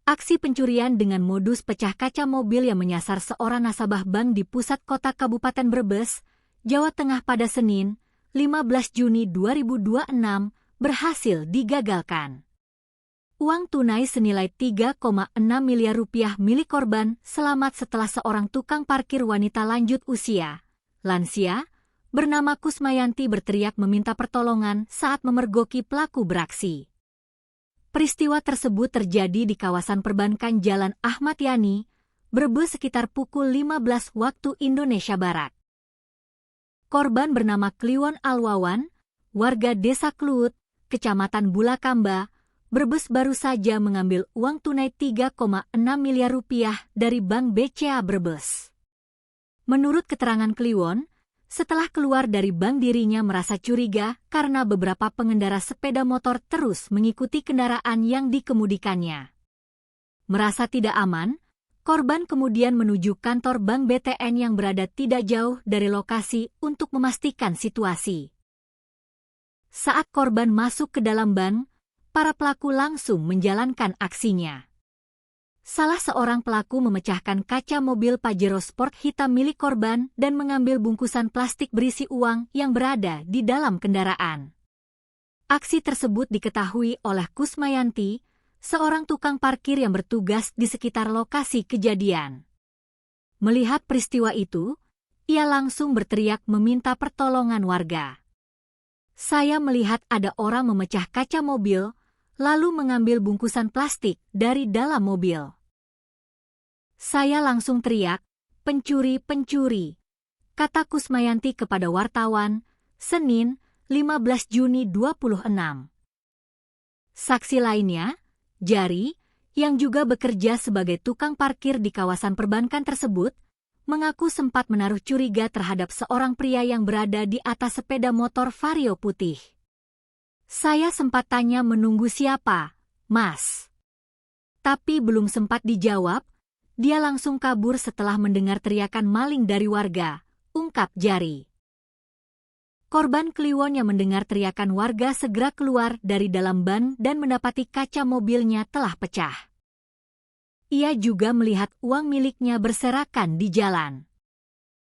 Aksi pencurian dengan modus pecah kaca mobil yang menyasar seorang nasabah bank di pusat kota Kabupaten Brebes, Jawa Tengah pada Senin, 15 Juni 2026 berhasil digagalkan. Uang tunai senilai 3,6 miliar rupiah milik korban selamat setelah seorang tukang parkir wanita lanjut usia, lansia, bernama Kusmayanti berteriak meminta pertolongan saat memergoki pelaku beraksi. Peristiwa tersebut terjadi di kawasan perbankan Jalan Ahmad Yani, Brebes sekitar pukul 15 waktu Indonesia Barat. Korban bernama Kliwon Alwawan, warga Desa Kluut, Kecamatan Bulakamba, Brebes baru saja mengambil uang tunai 3,6 miliar rupiah dari Bank BCA Brebes. Menurut keterangan Kliwon, setelah keluar dari bank dirinya merasa curiga karena beberapa pengendara sepeda motor terus mengikuti kendaraan yang dikemudikannya. Merasa tidak aman, korban kemudian menuju kantor Bank BTN yang berada tidak jauh dari lokasi untuk memastikan situasi. Saat korban masuk ke dalam bank, para pelaku langsung menjalankan aksinya. Salah seorang pelaku memecahkan kaca mobil Pajero Sport hitam milik korban dan mengambil bungkusan plastik berisi uang yang berada di dalam kendaraan. Aksi tersebut diketahui oleh Kusmayanti, seorang tukang parkir yang bertugas di sekitar lokasi kejadian. Melihat peristiwa itu, ia langsung berteriak meminta pertolongan warga. "Saya melihat ada orang memecah kaca mobil, lalu mengambil bungkusan plastik dari dalam mobil. Saya langsung teriak, 'Pencuri, pencuri!' kata Kusmayanti kepada wartawan, Senin, 15 Juni 2026. Saksi lainnya, Jari, yang juga bekerja sebagai tukang parkir di kawasan perbankan tersebut, mengaku sempat menaruh curiga terhadap seorang pria yang berada di atas sepeda motor Vario putih. Saya sempat tanya menunggu siapa, Mas? Tapi belum sempat dijawab, dia langsung kabur setelah mendengar teriakan maling dari warga, ungkap Jari. Korban Kliwon yang mendengar teriakan warga segera keluar dari dalam ban dan mendapati kaca mobilnya telah pecah. Ia juga melihat uang miliknya berserakan di jalan.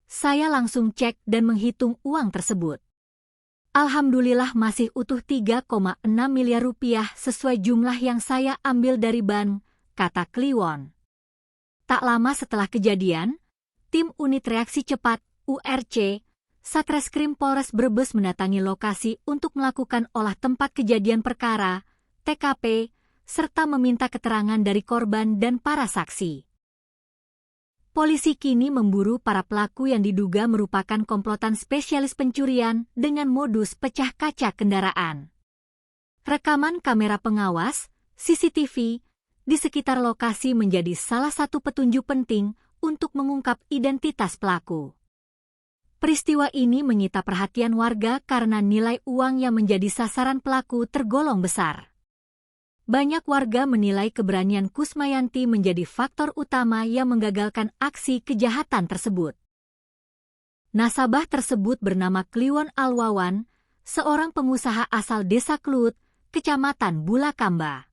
Saya langsung cek dan menghitung uang tersebut. Alhamdulillah masih utuh 3,6 miliar rupiah sesuai jumlah yang saya ambil dari ban, kata Kliwon. Tak lama setelah kejadian, tim Unit Reaksi Cepat, URC, Satreskrim Polres Brebes mendatangi lokasi untuk melakukan olah tempat kejadian perkara, TKP, serta meminta keterangan dari korban dan para saksi. Polisi kini memburu para pelaku yang diduga merupakan komplotan spesialis pencurian dengan modus pecah kaca kendaraan. Rekaman kamera pengawas, CCTV, di sekitar lokasi menjadi salah satu petunjuk penting untuk mengungkap identitas pelaku. Peristiwa ini menyita perhatian warga karena nilai uang yang menjadi sasaran pelaku tergolong besar. Banyak warga menilai keberanian Kusmayanti menjadi faktor utama yang menggagalkan aksi kejahatan tersebut. Nasabah tersebut bernama Kliwon Alwawan, seorang pengusaha asal Desa Kluut, Kecamatan Bulakamba.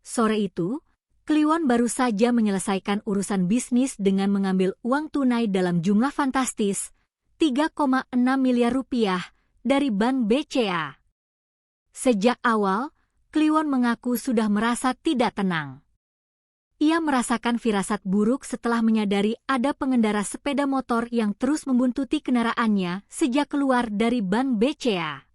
Sore itu, Kliwon baru saja menyelesaikan urusan bisnis dengan mengambil uang tunai dalam jumlah fantastis, 3,6 miliar rupiah, dari Bank BCA. Sejak awal, Kliwon mengaku sudah merasa tidak tenang. Ia merasakan firasat buruk setelah menyadari ada pengendara sepeda motor yang terus membuntuti kendaraannya sejak keluar dari Bank BCA.